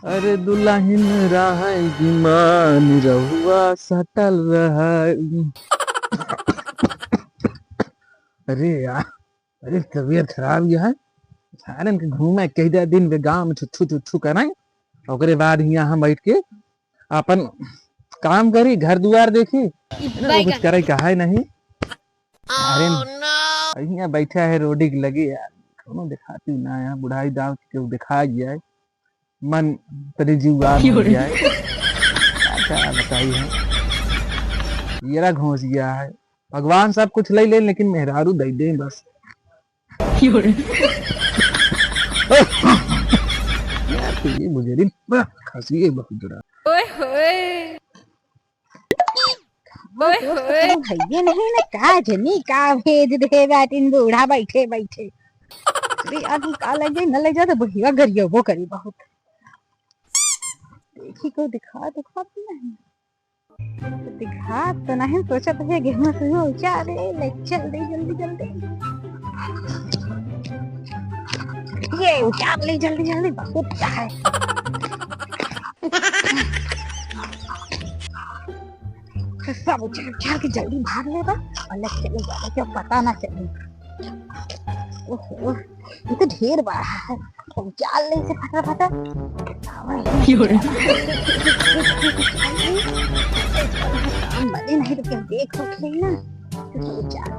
अरे दुल्हन रहेगी मान रहुआ सटल रहा। अरे यार, अरे तबीयत खराब है। सारन के घूमे कई दिन के गांव में छुच्छू छुच्छू कराए, ओकरे बाद यहाँ हम बैठ के अपन काम करी, घर दुआर देखी, कुछ करे कहा नहीं। यहाँ बैठा है रोडी के लगे यार, कोनो दिखाती ना यहाँ बुढ़ाई दाव के दिखा जाए, मन तरी जीवा जाए। क्या बताइए, येरा घोंस गया है। भगवान सब कुछ ले ले लेकिन मेहरारू दे दे बस। ये मुझे खांसी है बहुत बुरा। भैया नहीं ना का जनी का भेज दे बाटिन बूढ़ा बैठे बैठे। अरे आदमी का लगे न लग जा तो भैया गरियो वो करी बहुत। देखी को दिखा नहीं दिखा तो नहीं, सोचा तो है गेहूं से हो जा रे, ले चल दे जल्दी जल्दी, ये उतार ले जल्दी जल्दी, बहुत क्या है। सब उछाल के जल्दी भाग ले बा और ले चले जा, क्या पता ना चले। ओहो ये तो ढेर बड़ा है, उछाल ले से फटाफट। बड़े नहीं तो क्या देख रखे ना, तो उछाल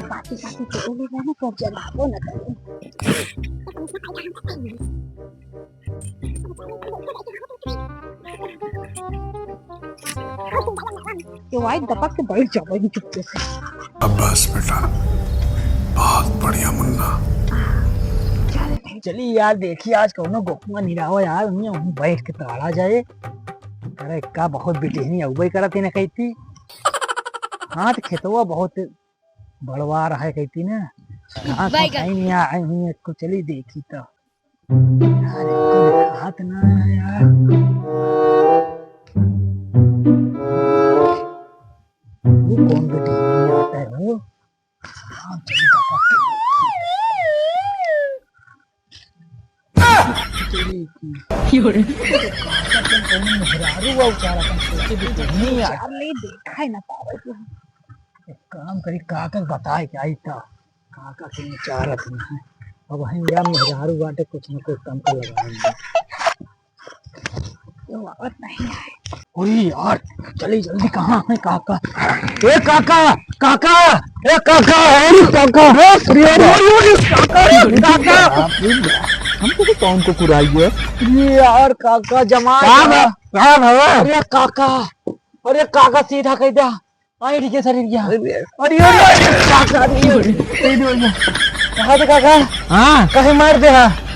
पाती चले जाना, तो जलाओ ना करे। ये वाइट दपक के बैठ जाओ चुपके से। अब बस बेटा, बहुत बढ़िया मुन्ना। चलिए यार, देखिए आज कौनो गोखुआ नहीं रहा यार, वहीं बैठ के ताड़ा जाए। अरे का बहुत बेटेनी अउबई करत न कहती। हाँ तो खेतवा बहुत बड़वा रहा है कहती ना, कहाँ नहीं आए हुई को। चली देखी तो यार, हाथ ना यार। वो कौन बेटी आता है वो? हाँ चली काम करी काका बताए क्या था, काका के चारत है। अब वहीं मेहरारू बाटे कुछ न कुछ काम कर लगाएंगे। नहीं है। अरे यार चली जल्दी, कहाँ है काका? ए काका काका, ए काका, अरे काका, काका हमको कौन को कुराई है ये यार? काका जमा अरे काका, अरे काका सीधा कह दिया आई ठीक है शरीर गया। अरे काका कहा थे काका? हाँ कहे मार दे।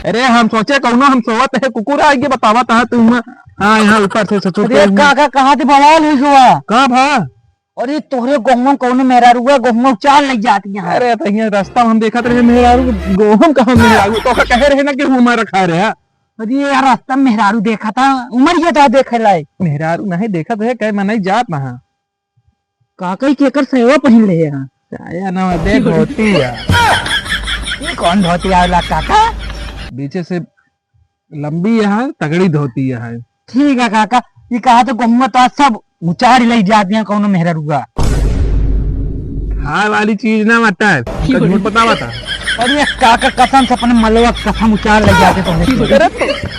अरे हम सोचे कौनो हम सोवत है कुकुर आगे बतावा था तुम। हाँ यहाँ ऊपर से सोचो। अरे काका कहा थे बवाल हुआ कब? हाँ अरे तोहरे गोहम कौन मेहरारू गोहम चाल नहीं जाती है। अरे तो ये रास्ता हम देखा रहे मेहरारू गोहम कहाँ मेहरारू तो कह रहे ना कि हमारा रखा रहे। अरे यार रास्ता मेहरारू देखा था, उमर ये था देखे लाए मेहरारू नहीं देखा तो है कह मैं नहीं जात वहाँ। काका केकर सेवा पहन ले यहाँ ना देख धोती है। ये कौन धोती है काका? पीछे से लंबी है, तगड़ी धोती है। ठीक है काका, ये कहा तो गोहम तो सब उचार ले जाती है कौन मेहरारूगा। हाँ वाली चीज ना मत झूठ बतावा था। और ये काका कसम से अपने मलवा कसम उचार ले जाते तो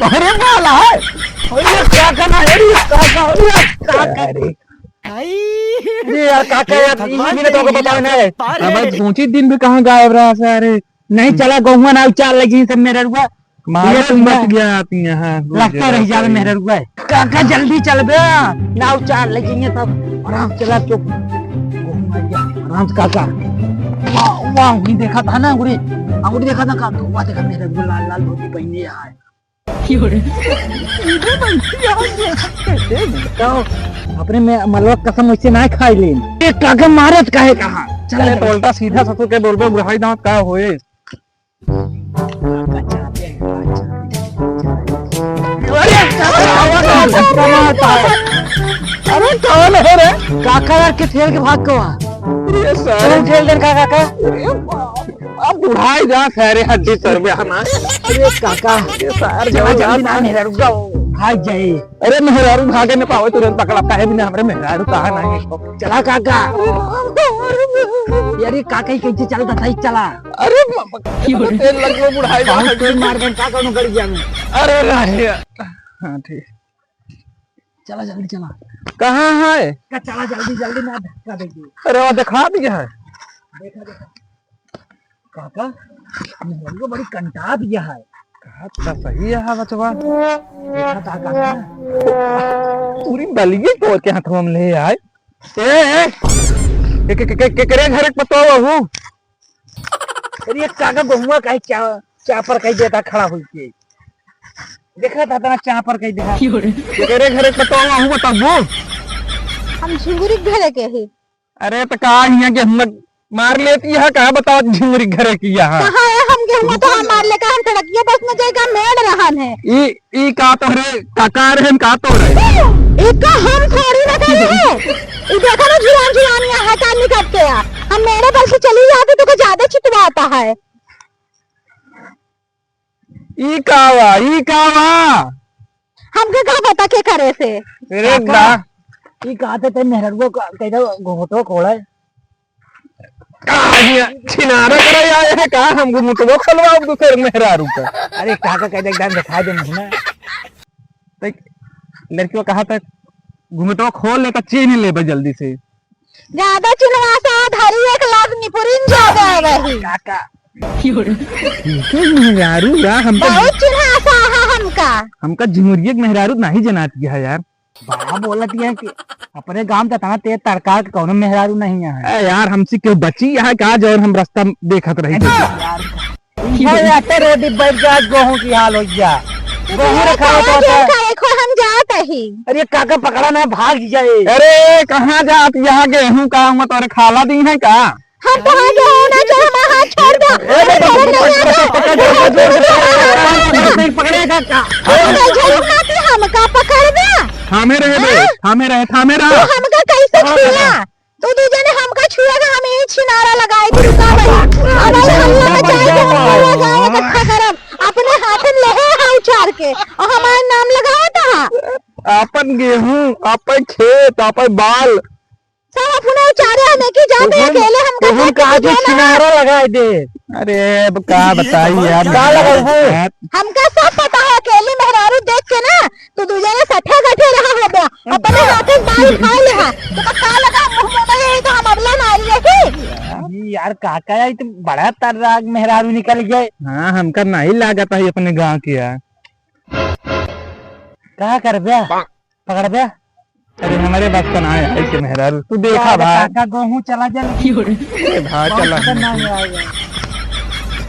अरे वाला है। और ये क्या करना है काका? अरे यार काका यार मैंने तो बताया ना, अब सोची दिन भी कहाँ गायब रहा है। अरे नहीं चला गहुआ ना उचार लगी सब मेहरारूगा, मारे तुम बच गया आती है। हाँ लगता रह जावे मेहरारूगा। काका जल्दी चल बे ना उचार लगेंगे तब आराम चला चुप आराम से। काका वाह नहीं देखा था ना अंगूरी, अंगूरी देखा था काका, वाह देखा मेहरारू लाल लाल धोती पहने है। अपने में मलवा कसम वैसे ना खाई ले। काका मारत काहे कहा? चल तो उल्टा सीधा ससुर के बोल बे बुढ़ाई दांत का होए। अरे कौन है रे? काका यार के ठेल के भाग को ठेल दे काका का। अब बुढ़ाई जा सारे हड्डी सर में हना। अरे काका सर चला जल्दी ना मेहरारू का भाग जाए। अरे मेहरारू भागे न पावे तुरंत पकड़ा पाए बिना हमरे मेहरारू कहा नहीं। चला काका यार काका ही कैसे चलता था चला। अरे तेल लग गयो बुढ़ाई जा बहुत तेज मार गए काका नु गड़ गया। अरे रहे हां ठीक चला जल्दी चला। कहाँ है का चला जल्दी जल्दी ना धक्का देगी। अरे वो दिखा दिया है देखा देखा काका मेहरारू को बड़ी कंटा दिया है। कहा तो सही है बचवा देखा था काका पूरी बलिए तोड़ के हाथों में ले आए। ए के करे घर एक पतो हूं। अरे काका बहुआ कहीं चा पर कहीं देता खड़ा हुई के देखा था तना चा पर कहीं देखा के करे घर एक पतो हूं बताबो। हम झिंगुरी घर के ही। अरे तो कहा हिया के हम मार लेती है कहा बताओ झिंगुरी घर की यहाँ कहाँ है हम गेहूं तो हम मार लेकर हम सड़किया बस में जाएगा मेड़ रहन है। ई का तो रे काका रहन का तो रे इसका हम थोड़ी ना कर रहे हैं। ये देखा ना जुरानिया है का निकट के हम मेरे बल से चली जाती तो ज्यादा चितवाता है। ई कावा हमके कहा पता के करे से अरे दा ये कहा थे मेहरारू को कहता घोटो खोला छिनारा करे आए है का हम मुटो खलवा दूसरे मेहरारू का। अरे काका कहते एकदम दिखा दे मुझे लड़की को कहा था घूमटो खोल लेकर चीन ले जल्दी से। ज्यादा चिनवासा धरी 1 लाख निपुरिन ज्यादा है वही काका मेहरारू यार बहुत चिन्हासा है हमका झिमुरिये मेहरारू नहीं जनाती है यार। बड़ा बोलती है कि अपने गांव का तना तेज तड़का के कौनो मेहरारू नहीं है। यार हमसे क्यों बची है कहा जो हम रास्ता देखत रही यार रोटी बैठ जा गेहूं की हाल हो गया गेहूं रखा देखो हम जाते ही। अरे काका पकड़ा ना भाग जाए। अरे कहाँ जा आप यहाँ गेहूँ का मत और खाला दी है का हम तो आगे होना चाहिए हमारा हाथ छोड़ दो। पकड़े काका हमका पकड़ दे थामे रहे थामे रहा हमका कैसे छुआ तो दूजे ने हमका छुआ का हमें ही छिनारा लगाई थी रुका भाई हल्ला मचाए करब अपने हाथ में ले हाउ चार के और हमारा नाम लगाया था। अपन गेहूँ अपन खेत अपन बाल सब अपने उचारे हमें की जाते अकेले हम कहा जो छिनारा लगाए दे। अरे अब का बताइए यार हमका सब पता है अकेले मेहरारू देख के ना तो दूजे ने सठे गठे रहा हो गया अपने हाथ में बाल खा लिया तो का लगा मुंह में यही तो हम अगला नारी रखी। यार काका यार तो बड़ा तर्राग मेहरारू निकल गए। हाँ हमका नहीं लागत है अपने गाँव की यार कहा कर दिया पकड़ दिया। अरे हमारे बस का ना है ऐसे मेहरारू तू देखा भाई काका गेहूं चला जल्दी भाई चला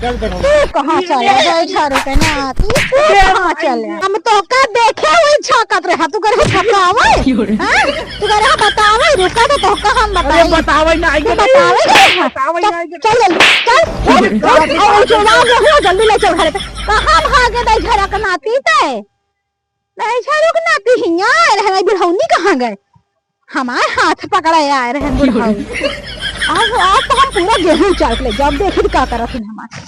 चल दे तू कहाँ चला गए झाड़ू पे ना तू कहाँ चले हम तो का देखे हुए छकत रहा तू करे थकावे हां तू करे बतावे रुका तो का हम बताए बतावे ना आइए बतावे चल जल्दी चल चला हो जल्दी ले चल घर पे कहाँ भागे दे झरा का नाती ते नहीं झाड़ू का नाती हिया रहे बिरहौनी कहाँ गए हमारे हाथ पकड़े आए रहे बिरहौनी आज तो हम पूरा गेहूं चाट ले जब देखी क्या करत हमारे